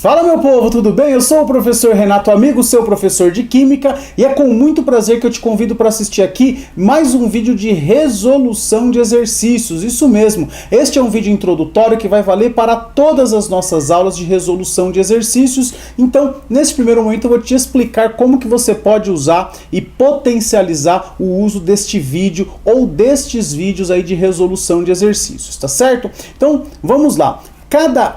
Fala meu povo, tudo bem? Eu sou o professor Renato Amigo, seu professor de Química, e é com muito prazer que eu te convido para assistir aqui mais um vídeo de resolução de exercícios. Isso mesmo, este é um vídeo introdutório que vai valer para todas as nossas aulas de resolução de exercícios. Então, nesse primeiro momento eu vou te explicar como que você pode usar e potencializar o uso deste vídeo ou destes vídeos aí de resolução de exercícios, tá certo? Então, vamos lá.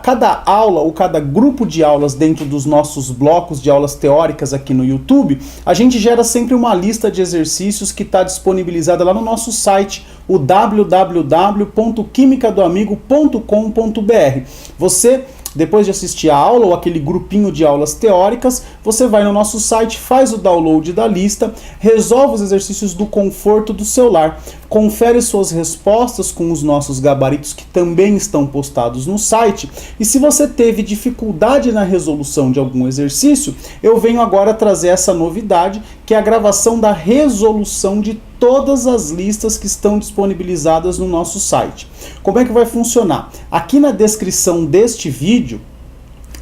Cada aula ou cada grupo de aulas dentro dos nossos blocos de aulas teóricas aqui no YouTube, a gente gera sempre uma lista de exercícios que está disponibilizada lá no nosso site, o www.quimicadoamigo.com.br. Você, depois de assistir a aula ou aquele grupinho de aulas teóricas, você vai no nosso site, faz o download da lista, resolve os exercícios do conforto do seu lar, confere suas respostas com os nossos gabaritos que também estão postados no site. E se você teve dificuldade na resolução de algum exercício, eu venho agora trazer essa novidade, que é a gravação da resolução de todas as listas que estão disponibilizadas no nosso site. Como é que vai funcionar? Aqui na descrição deste vídeo,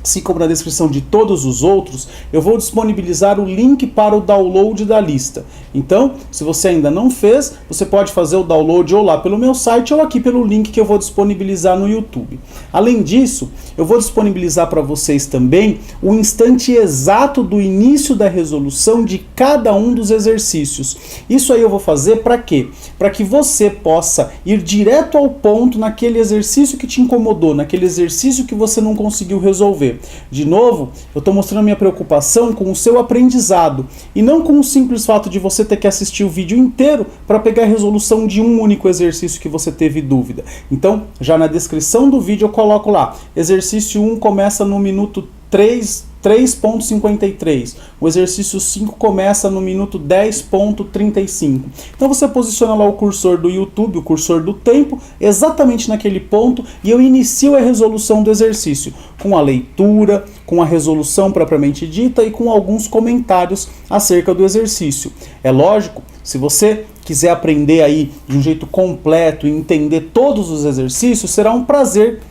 assim como na descrição de todos os outros, eu vou disponibilizar o link para o download da lista. Então, se você ainda não fez, você pode fazer o download ou lá pelo meu site ou aqui pelo link que eu vou disponibilizar no YouTube. Além disso, eu vou disponibilizar para vocês também o instante exato do início da resolução de cada um dos exercícios. Isso aí eu vou fazer para quê? Para que você possa ir direto ao ponto naquele exercício que te incomodou, naquele exercício que você não conseguiu resolver. De novo, eu estou mostrando a minha preocupação com o seu aprendizado e não com o simples fato de você ter que assistir o vídeo inteiro para pegar a resolução de um único exercício que você teve dúvida. Então, já na descrição do vídeo eu coloco lá, exercício 1 começa no minuto 3.53, o exercício 5 começa no minuto 10.35. Então você posiciona lá o cursor do YouTube, o cursor do tempo, exatamente naquele ponto, e eu inicio a resolução do exercício, com a leitura, com a resolução propriamente dita e com alguns comentários acerca do exercício. É lógico, se você quiser aprender aí de um jeito completo e entender todos os exercícios, será um prazer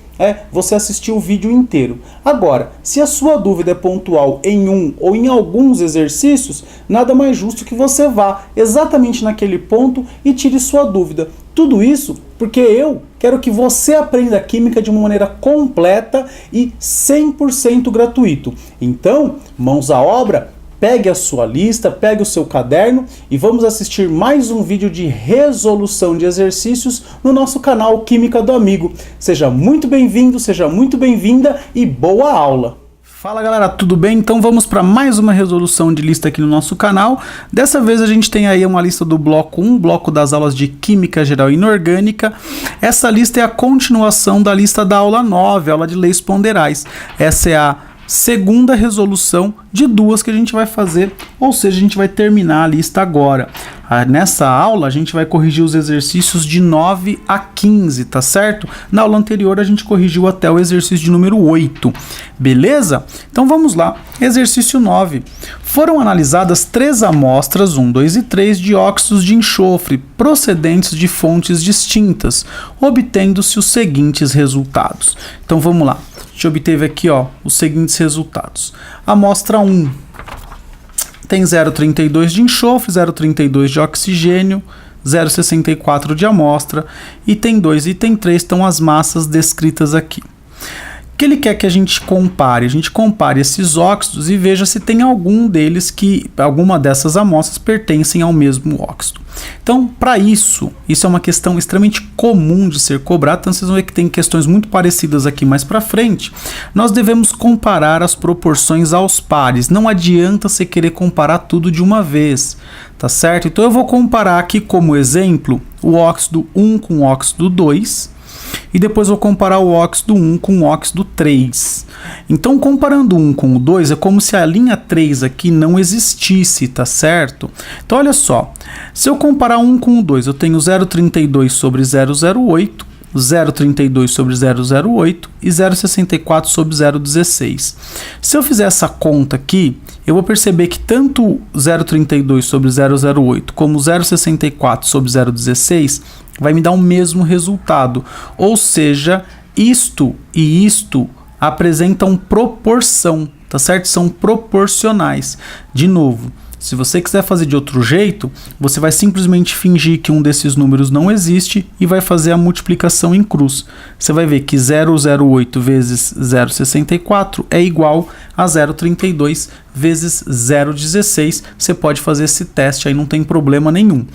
você assistir o vídeo inteiro. Agora, se a sua dúvida é pontual em um ou em alguns exercícios, nada mais justo que você vá exatamente naquele ponto e tire sua dúvida. Tudo isso porque eu quero que você aprenda Química de uma maneira completa e 100% gratuito. Então, mãos à obra, pegue a sua lista, pegue o seu caderno e vamos assistir mais um vídeo de resolução de exercícios no nosso canal Química do Amigo. Seja muito bem-vindo, seja muito bem-vinda e boa aula! Fala galera, tudo bem? Então vamos para mais uma resolução de lista aqui no nosso canal. Dessa vez a gente tem aí uma lista do bloco 1, bloco das aulas de Química Geral e Inorgânica. Essa lista é a continuação da lista da aula 9, aula de leis ponderais. Essa é a segunda resolução de duas que a gente vai fazer, ou seja, a gente vai terminar a lista agora. Nessa aula a gente vai corrigir os exercícios de 9 a 15, tá certo? Na aula anterior a gente corrigiu até o exercício de número 8, beleza? Então vamos lá, exercício 9. Foram analisadas 3 amostras, 1, 2 e 3, de óxidos de enxofre procedentes de fontes distintas, obtendo-se os seguintes resultados. Então vamos lá, a gente obteve aqui os seguintes resultados. Amostra 1 tem 0,32 de enxofre, 0,32 de oxigênio, 0,64 de amostra, item 2 e item 3 estão as massas descritas aqui. O que ele quer que a gente compare? A gente compare esses óxidos e veja se tem algum deles alguma dessas amostras pertencem ao mesmo óxido. Então, para isso é uma questão extremamente comum de ser cobrada, então vocês vão ver que tem questões muito parecidas aqui mais para frente. Nós devemos comparar as proporções aos pares, não adianta você querer comparar tudo de uma vez, tá certo? Então eu vou comparar aqui como exemplo o óxido 1 com o óxido 2, e depois vou comparar o óxido 1 com o óxido 3. Então, comparando o 1 com o 2, é como se a linha 3 aqui não existisse, tá certo? Então, olha só, se eu comparar 1 com o 2, eu tenho 0,32 sobre 0,08, 0,32 sobre 0,08 e 0,64 sobre 0,16. Se eu fizer essa conta aqui, eu vou perceber que tanto 0,32 sobre 0,08 como 0,64 sobre 0,16 vai me dar o mesmo resultado. Ou seja, isto e isto apresentam proporção, tá certo? São proporcionais. De novo, se você quiser fazer de outro jeito, você vai simplesmente fingir que um desses números não existe e vai fazer a multiplicação em cruz. Você vai ver que 0,08 vezes 0,64 é igual a 0,32 vezes 0,16. Você pode fazer esse teste aí, não tem problema nenhum.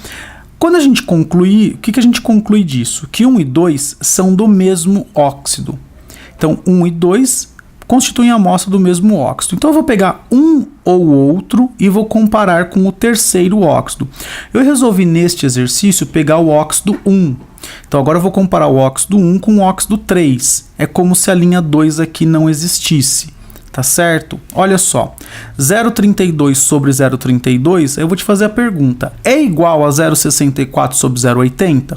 Quando a gente concluir, o que a gente conclui disso? Que 1 e 2 são do mesmo óxido. Então, 1 e 2 constituem a amostra do mesmo óxido. Então eu vou pegar um ou outro e vou comparar com o terceiro óxido. Eu resolvi neste exercício pegar o óxido 1. Então agora eu vou comparar o óxido 1 com o óxido 3. É como se a linha 2 aqui não existisse. Tá certo? Olha só, 0,32 sobre 0,32, eu vou te fazer a pergunta, é igual a 0,64 sobre 0,80?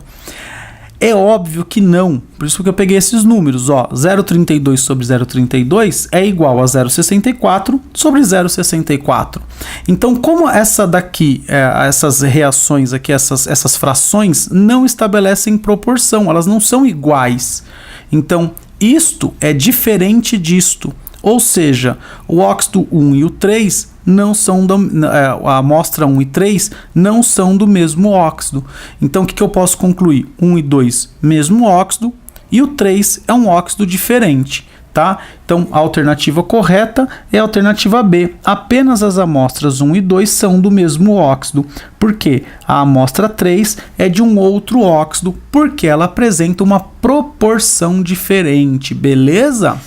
É óbvio que não, por isso que eu peguei esses números, ó, 0,32 sobre 0,32 é igual a 0,64 sobre 0,64. Então, como essa daqui, essas reações aqui, essas frações não estabelecem proporção, elas não são iguais. Então, isto é diferente disto. Ou seja, o óxido 1 e o 3 não são a amostra 1 e 3 não são do mesmo óxido. Então o que eu posso concluir? 1 e 2, mesmo óxido, e o 3 é um óxido diferente, tá? Então a alternativa correta é a alternativa B. Apenas as amostras 1 e 2 são do mesmo óxido. Por quê? A amostra 3 é de um outro óxido, porque ela apresenta uma proporção diferente, beleza?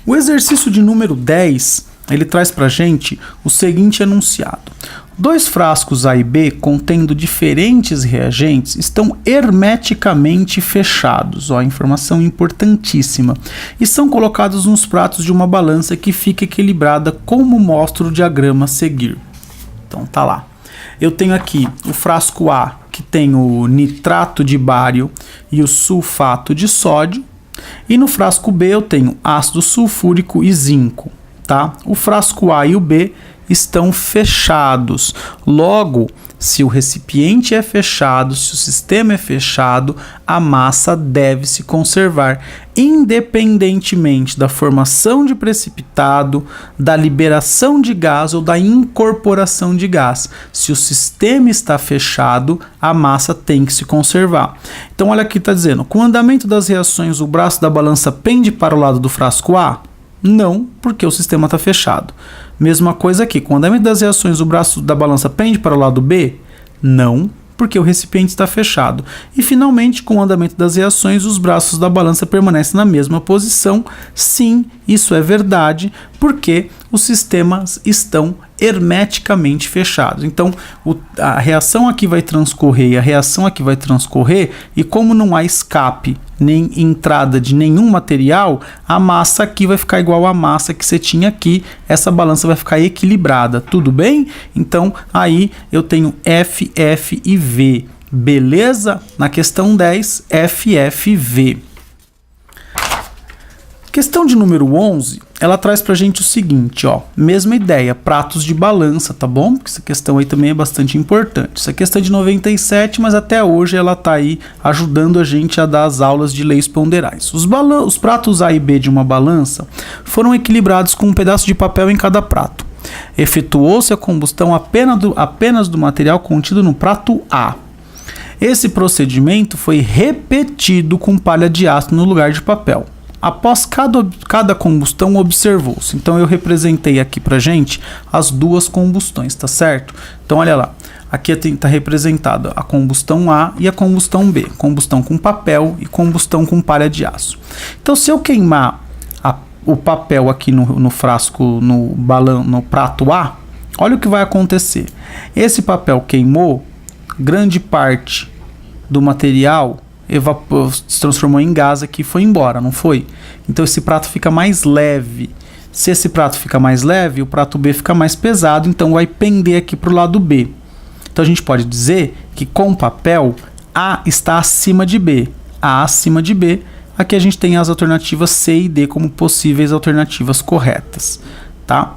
O exercício de número 10, ele traz para a gente o seguinte enunciado. 2 frascos A e B contendo diferentes reagentes estão hermeticamente fechados, ó, informação importantíssima, e são colocados nos pratos de uma balança que fica equilibrada como mostra o diagrama a seguir. Então tá lá. Eu tenho aqui o frasco A, que tem o nitrato de bário e o sulfato de sódio. E no frasco B eu tenho ácido sulfúrico e zinco, tá? O frasco A e o B estão fechados. Logo, se o recipiente é fechado, se o sistema é fechado, a massa deve se conservar, independentemente da formação de precipitado, da liberação de gás ou da incorporação de gás. Se o sistema está fechado, a massa tem que se conservar. Então olha aqui, está dizendo, com o andamento das reações, o braço da balança pende para o lado do frasco A? Não, porque o sistema está fechado. Mesma coisa aqui, com o andamento das reações, o braço da balança pende para o lado B? Não, porque o recipiente está fechado. E finalmente, com o andamento das reações, os braços da balança permanecem na mesma posição. Sim, isso é verdade, porque os sistemas estão hermeticamente fechados. Então, a reação aqui vai transcorrer e a reação aqui vai transcorrer, e como não há escape nem entrada de nenhum material, a massa aqui vai ficar igual à massa que você tinha aqui, essa balança vai ficar equilibrada, tudo bem? Então, aí eu tenho F, F e V, beleza? Na questão 10, F, F, V. Questão de número 11, ela traz pra gente o seguinte, ó, mesma ideia, pratos de balança, tá bom? Porque essa questão aí também é bastante importante. Essa questão é de 97, mas até hoje ela tá aí ajudando a gente a dar as aulas de leis ponderais. Os pratos A e B de uma balança foram equilibrados com um pedaço de papel em cada prato. Efetuou-se a combustão apenas do material contido no prato A. Esse procedimento foi repetido com palha de aço no lugar de papel. Após cada combustão, observou-se. Então eu representei aqui pra gente as duas combustões, tá certo? Então olha lá, aqui está representada a combustão A e a combustão B. Combustão com papel e combustão com palha de aço. Então se eu queimar o papel aqui no frasco, no prato A, olha o que vai acontecer. Esse papel queimou, grande parte do material se transformou em gás aqui e foi embora, não foi? Então esse prato fica mais leve. Se esse prato fica mais leve, o prato B fica mais pesado, então vai pender aqui para o lado B. Então a gente pode dizer que com papel A está acima de B. A acima de B, aqui a gente tem as alternativas C e D como possíveis alternativas corretas, tá?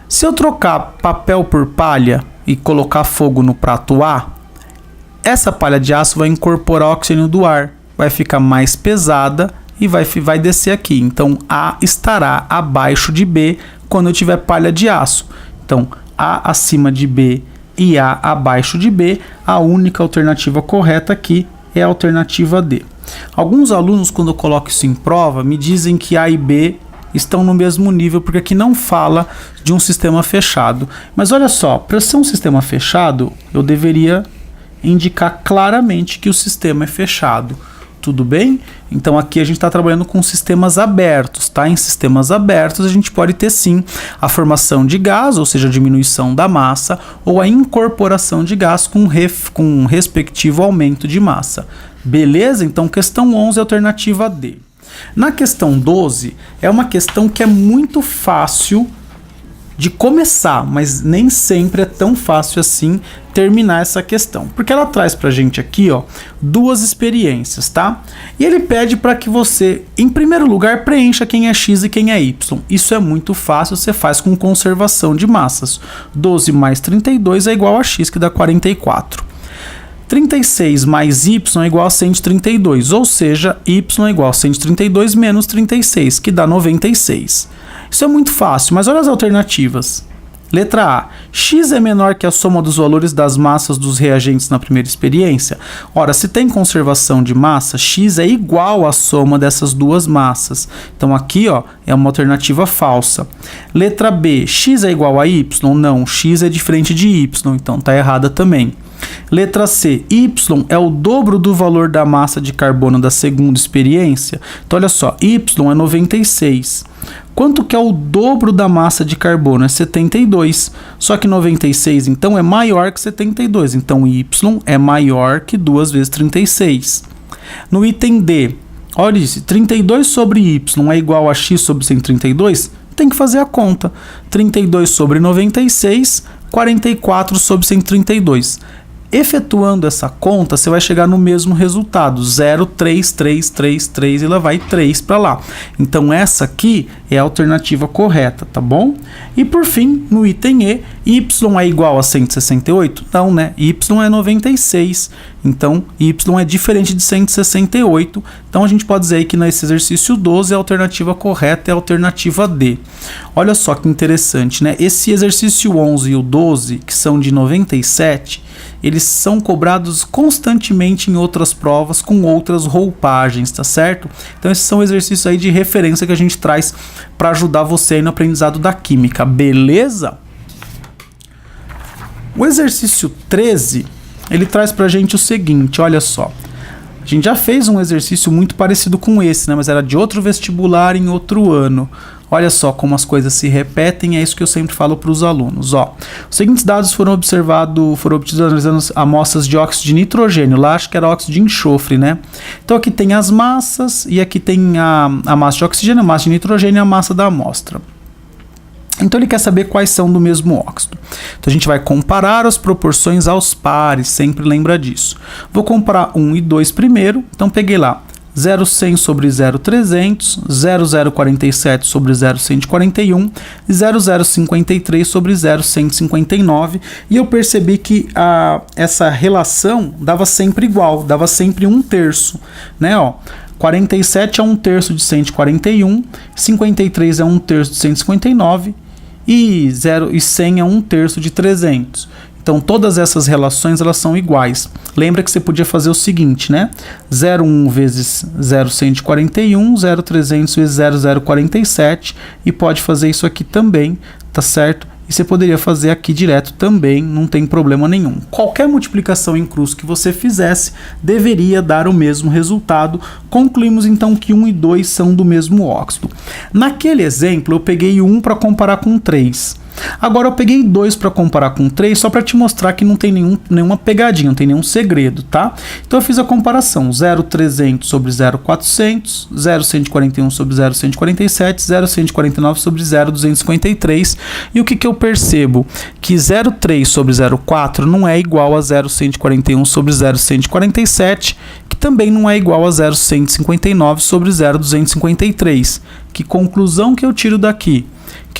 Se eu trocar papel por palha e colocar fogo no prato A, essa palha de aço vai incorporar o oxigênio do ar, vai ficar mais pesada e vai descer aqui. Então, A estará abaixo de B quando eu tiver palha de aço. Então, A acima de B e A abaixo de B, a única alternativa correta aqui é a alternativa D. Alguns alunos, quando eu coloco isso em prova, me dizem que A e B estão no mesmo nível, porque aqui não fala de um sistema fechado. Mas olha só, para ser um sistema fechado, eu deveria indicar claramente que o sistema é fechado. Tudo bem? Então aqui a gente está trabalhando com sistemas abertos, tá? Em sistemas abertos a gente pode ter sim a formação de gás, ou seja, a diminuição da massa, ou a incorporação de gás com um respectivo aumento de massa. Beleza? Então questão 11 é a alternativa D. Na questão 12 é uma questão que é muito fácil de começar, mas nem sempre é tão fácil assim terminar essa questão, porque ela traz pra gente aqui, ó, duas experiências, tá? E ele pede para que você, em primeiro lugar, preencha quem é x e quem é y. Isso é muito fácil, você faz com conservação de massas. 12 mais 32 é igual a x, que dá 44. 36 mais y é igual a 132, ou seja, y é igual a 132 menos 36, que dá 96. Isso é muito fácil, mas olha as alternativas. Letra A. X é menor que a soma dos valores das massas dos reagentes na primeira experiência? Ora, se tem conservação de massa, X é igual à soma dessas duas massas. Então aqui, ó, é uma alternativa falsa. Letra B. X é igual a Y? Não, X é diferente de Y, então está errada também. Letra C. Y é o dobro do valor da massa de carbono da segunda experiência? Então olha só, Y é 96. Quanto que é o dobro da massa de carbono? É 72. Só que 96, então, é maior que 72. Então, Y é maior que 2 vezes 36. No item D, olha isso, 32 sobre Y é igual a X sobre 132? Tem que fazer a conta. 32 sobre 96, 44 sobre 132. Efetuando essa conta, você vai chegar no mesmo resultado, 0,3333, e ela vai 3 para lá. Então essa aqui é a alternativa correta, tá bom? E por fim, no item E, y é igual a 168? Não, né? Y é 96, então y é diferente de 168. Então a gente pode dizer aí que nesse exercício 12 a alternativa correta é a alternativa D. Olha só que interessante, né? Esse exercício 11 e o 12, que são de 97, eles são cobrados constantemente em outras provas com outras roupagens, tá certo? Então esses são exercícios aí de referência que a gente traz para ajudar você aí no aprendizado da química, beleza? O exercício 13, ele traz pra gente o seguinte, olha só. A gente já fez um exercício muito parecido com esse, né? Mas era de outro vestibular em outro ano. Olha só como as coisas se repetem, é isso que eu sempre falo para os alunos. Ó, os seguintes dados foram obtidos analisando amostras de óxido de nitrogênio. Lá acho que era óxido de enxofre, né? Então aqui tem as massas e aqui tem a massa de oxigênio, a massa de nitrogênio e a massa da amostra. Então ele quer saber quais são do mesmo óxido. Então a gente vai comparar as proporções aos pares, sempre lembra disso. Vou comparar 1 e 2 primeiro, então peguei lá 0,100 sobre 0,300, 0,047 sobre 0,141 e 0,053 sobre 0,159, e eu percebi que essa relação dava sempre igual, dava sempre 1/3, né? Ó, 47 é 1/3 de 141, 53 é 1/3 de 159 e 100 é 1/3 de 300. Então todas essas relações elas são iguais. Lembra que você podia fazer o seguinte, né? 0,1 vezes 0,141, 0,300 vezes 0,047, e pode fazer isso aqui também, tá certo? E você poderia fazer aqui direto também, não tem problema nenhum. Qualquer multiplicação em cruz que você fizesse deveria dar o mesmo resultado. Concluímos então que 1 e 2 são do mesmo óxido. Naquele exemplo eu peguei 1 para comparar com 3. Agora eu peguei 2 para comparar com 3 só para te mostrar que não tem nenhuma pegadinha, não tem nenhum segredo, tá? Então eu fiz a comparação, 0,300 sobre 0,400, 0,141 sobre 0,147, 0,149 sobre 0,253, e o que eu percebo? Que 0,3 sobre 0,4 não é igual a 0,141 sobre 0,147, que também não é igual a 0,159 sobre 0,253. Que conclusão que eu tiro daqui?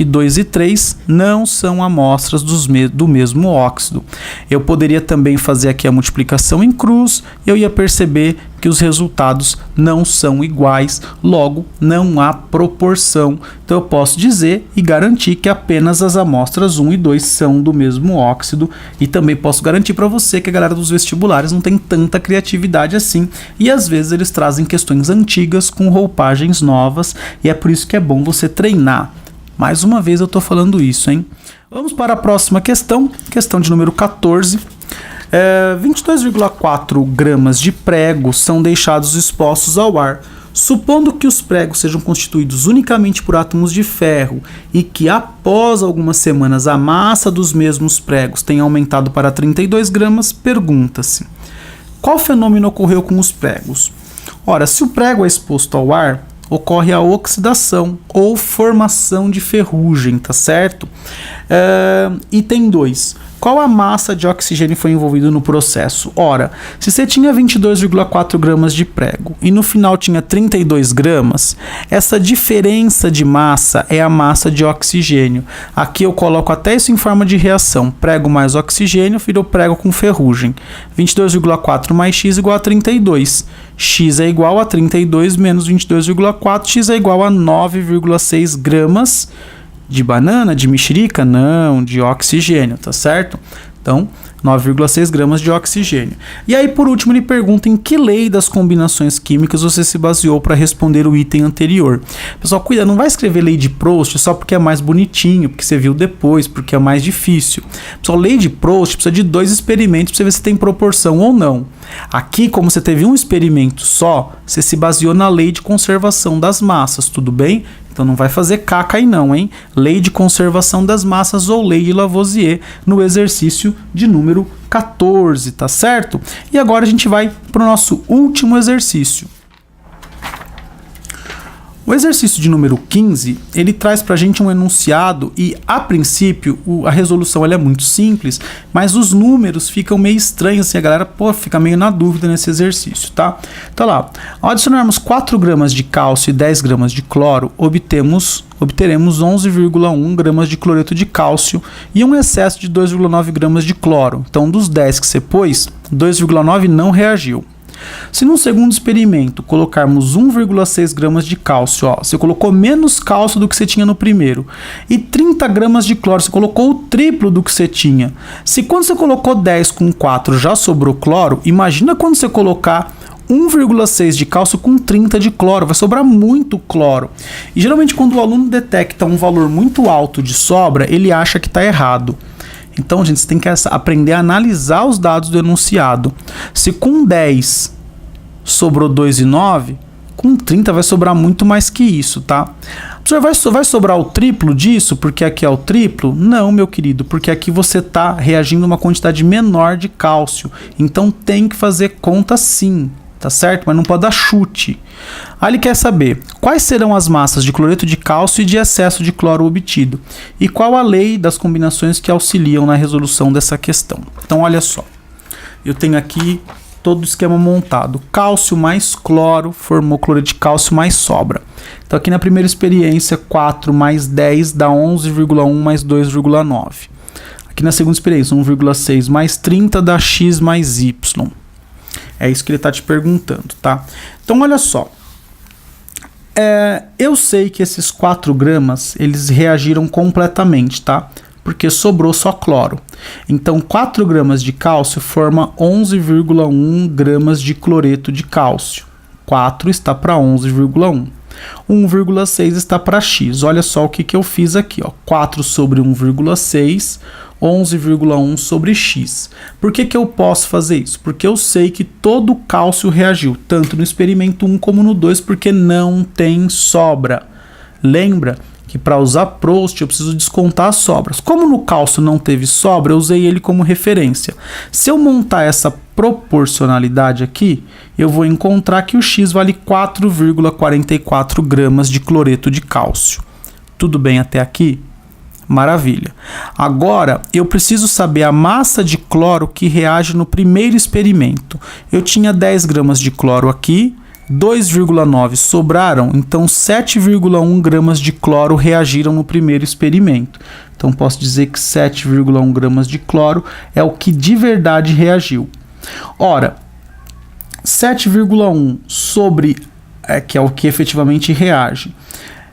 que 2 e 3 não são amostras do mesmo óxido. Eu poderia também fazer aqui a multiplicação em cruz e eu ia perceber que os resultados não são iguais, logo não há proporção. Então eu posso dizer e garantir que apenas as amostras 1 e 2 são do mesmo óxido, e também posso garantir para você que a galera dos vestibulares não tem tanta criatividade assim, e às vezes eles trazem questões antigas com roupagens novas, e é por isso que é bom você treinar. Mais uma vez eu estou falando isso, hein? Vamos para a próxima questão, questão de número 14. 22,4 gramas de prego são deixados expostos ao ar. Supondo que os pregos sejam constituídos unicamente por átomos de ferro e que após algumas semanas a massa dos mesmos pregos tenha aumentado para 32 gramas, pergunta-se: qual fenômeno ocorreu com os pregos? Ora, se o prego é exposto ao ar, ocorre a oxidação ou formação de ferrugem, tá certo? Item 2. Qual a massa de oxigênio foi envolvida no processo? Ora, se você tinha 22,4 gramas de prego e no final tinha 32 gramas, essa diferença de massa é a massa de oxigênio. Aqui eu coloco até isso em forma de reação. Prego mais oxigênio virou prego com ferrugem. 22,4 mais x igual a 32. X é igual a 32 menos 22,4. X é igual a 9,6 gramas de banana, de mexerica? Não, de oxigênio, tá certo? Então, 9,6 gramas de oxigênio. E aí, por último, ele pergunta em que lei das combinações químicas você se baseou para responder o item anterior. Pessoal, cuida, não vai escrever lei de Proust só porque é mais bonitinho, porque você viu depois, porque é mais difícil. Pessoal, lei de Proust precisa de 2 experimentos para você ver se tem proporção ou não. Aqui, como você teve um experimento só, você se baseou na lei de conservação das massas, tudo bem? Então não vai fazer caca aí não, hein? Lei de conservação das massas ou lei de Lavoisier no exercício de número 14, tá certo? E agora a gente vai para o nosso último exercício. O exercício de número 15, ele traz para a gente um enunciado e, a princípio, a resolução ela é muito simples, mas os números ficam meio estranhos, assim, a galera fica meio na dúvida nesse exercício, tá? Então lá, ao adicionarmos 4 gramas de cálcio e 10 gramas de cloro, obteremos 11,1 gramas de cloreto de cálcio e um excesso de 2,9 gramas de cloro. Então, dos 10 que você pôs, 2,9 não reagiu. Se num segundo experimento colocarmos 1,6 gramas de cálcio, ó, você colocou menos cálcio do que você tinha no primeiro, e 30 gramas de cloro, você colocou o triplo do que você tinha. Se quando você colocou 10 com 4 já sobrou cloro, imagina quando você colocar 1,6 de cálcio com 30 de cloro, vai sobrar muito cloro. E geralmente quando o aluno detecta um valor muito alto de sobra, ele acha que está errado. Então, gente, você tem que aprender a analisar os dados do enunciado. Se com 10 sobrou 2,9, com 30 vai sobrar muito mais que isso, tá? Vai sobrar o triplo disso porque aqui é o triplo? Não, meu querido, porque aqui você está reagindo a uma quantidade menor de cálcio. Então, tem que fazer conta sim. Tá certo? Mas não pode dar chute. Aí ele quer saber quais serão as massas de cloreto de cálcio e de excesso de cloro obtido e qual a lei das combinações que auxiliam na resolução dessa questão. Então, olha só. Eu tenho aqui todo o esquema montado. Cálcio mais cloro formou cloreto de cálcio mais sobra. Então, aqui na primeira experiência, 4 mais 10 dá 11,1 mais 2,9. Aqui na segunda experiência, 1,6 mais 30 dá x mais y. É isso que ele está te perguntando, tá? Então, olha só. Eu sei que esses 4 gramas, eles reagiram completamente, tá? Porque sobrou só cloro. Então, 4 gramas de cálcio forma 11,1 gramas de cloreto de cálcio. 4 está para 11,1. 1,6 está para x. Olha só o que eu fiz aqui, ó. 4 sobre 1,6, 11,1 sobre x. Por que eu posso fazer isso? Porque eu sei que todo o cálcio reagiu, tanto no experimento 1 como no 2, porque não tem sobra. Lembra que para usar Proust eu preciso descontar as sobras. Como no cálcio não teve sobra, eu usei ele como referência. Se eu montar essa proporcionalidade aqui, eu vou encontrar que o x vale 4,44 gramas de cloreto de cálcio. Tudo bem até aqui? Maravilha. Agora, eu preciso saber a massa de cloro que reage no primeiro experimento. Eu tinha 10 gramas de cloro aqui, 2,9 sobraram, então 7,1 gramas de cloro reagiram no primeiro experimento. Então posso dizer que 7,1 gramas de cloro é o que de verdade reagiu. Ora, 7,1 sobre, que é o que efetivamente reage,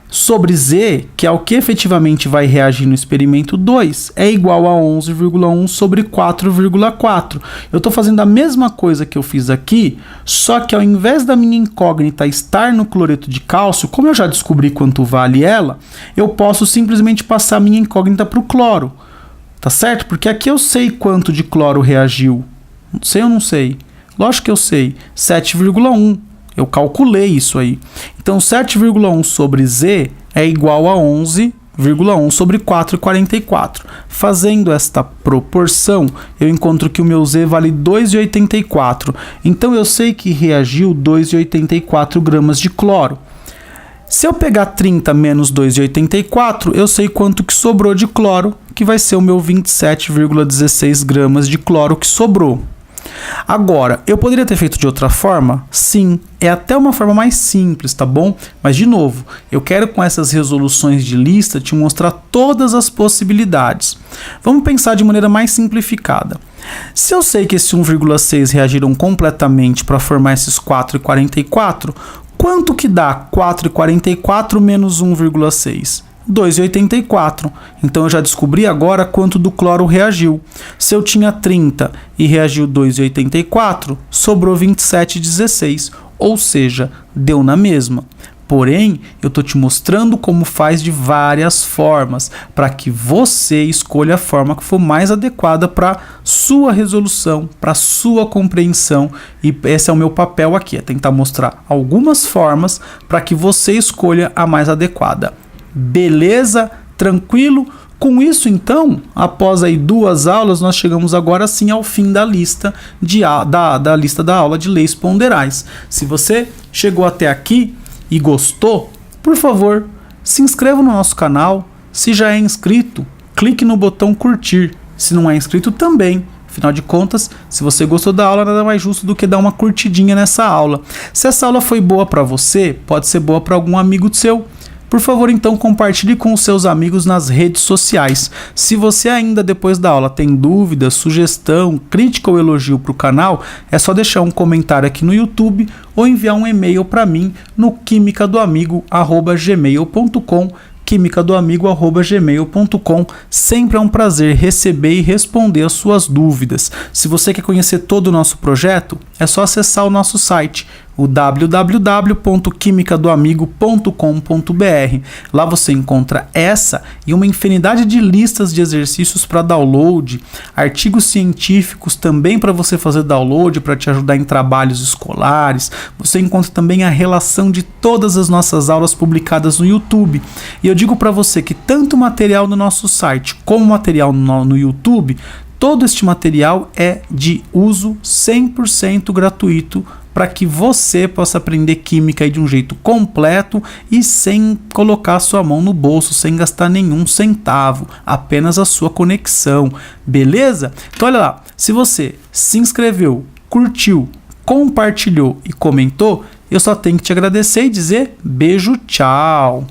sobre Z, que é o que efetivamente vai reagir no experimento 2, é igual a 11,1 sobre 4,4. Eu estou fazendo a mesma coisa que eu fiz aqui, só que ao invés da minha incógnita estar no cloreto de cálcio, como eu já descobri quanto vale ela, eu posso simplesmente passar a minha incógnita para o cloro. Tá certo? Porque aqui eu sei quanto de cloro reagiu. Sei ou não sei? Lógico que eu sei. 7,1. Eu calculei isso aí. Então, 7,1 sobre Z é igual a 11,1 sobre 4,44. Fazendo esta proporção, eu encontro que o meu Z vale 2,84. Então, eu sei que reagiu 2,84 gramas de cloro. Se eu pegar 30 menos 2,84, eu sei quanto que sobrou de cloro, que vai ser o meu 27,16 gramas de cloro que sobrou. Agora, eu poderia ter feito de outra forma? Sim, é até uma forma mais simples, tá bom? Mas, de novo, eu quero com essas resoluções de lista te mostrar todas as possibilidades. Vamos pensar de maneira mais simplificada. Se eu sei que esses 1,6 reagiram completamente para formar esses 4,44, quanto que dá 4,44 menos 1,6? 2,84. Então eu já descobri agora quanto do cloro reagiu. Se eu tinha 30 e reagiu 2,84, sobrou 27,16, ou seja, deu na mesma. Porém, eu estou te mostrando como faz de várias formas, para que você escolha a forma que for mais adequada para sua resolução, para sua compreensão. E esse é o meu papel aqui, é tentar mostrar algumas formas para que você escolha a mais adequada. Beleza? Tranquilo? Com isso, então, após aí 2 aulas, nós chegamos agora sim ao fim da lista da lista da aula de leis ponderais. Se você chegou até aqui e gostou, por favor, se inscreva no nosso canal. Se já é inscrito, clique no botão curtir. Se não é inscrito, também. Afinal de contas, se você gostou da aula, nada mais justo do que dar uma curtidinha nessa aula. Se essa aula foi boa para você, pode ser boa para algum amigo seu. Por favor, então, compartilhe com os seus amigos nas redes sociais. Se você ainda, depois da aula, tem dúvida, sugestão, crítica ou elogio para o canal, é só deixar um comentário aqui no YouTube ou enviar um e-mail para mim no quimicadoamigo@gmail.com, quimicadoamigo@gmail.com. Sempre é um prazer receber e responder as suas dúvidas. Se você quer conhecer todo o nosso projeto, é só acessar o nosso site, o www.quimicadoamigo.com.br. Lá você encontra essa e uma infinidade de listas de exercícios para download, artigos científicos também para você fazer download, para te ajudar em trabalhos escolares. Você encontra também a relação de todas as nossas aulas publicadas no YouTube. E eu digo para você que tanto material no nosso site como material no YouTube, todo este material é de uso 100% gratuito, para que você possa aprender química aí de um jeito completo e sem colocar sua mão no bolso, sem gastar nenhum centavo, apenas a sua conexão, beleza? Então olha lá, se você se inscreveu, curtiu, compartilhou e comentou, eu só tenho que te agradecer e dizer beijo, tchau!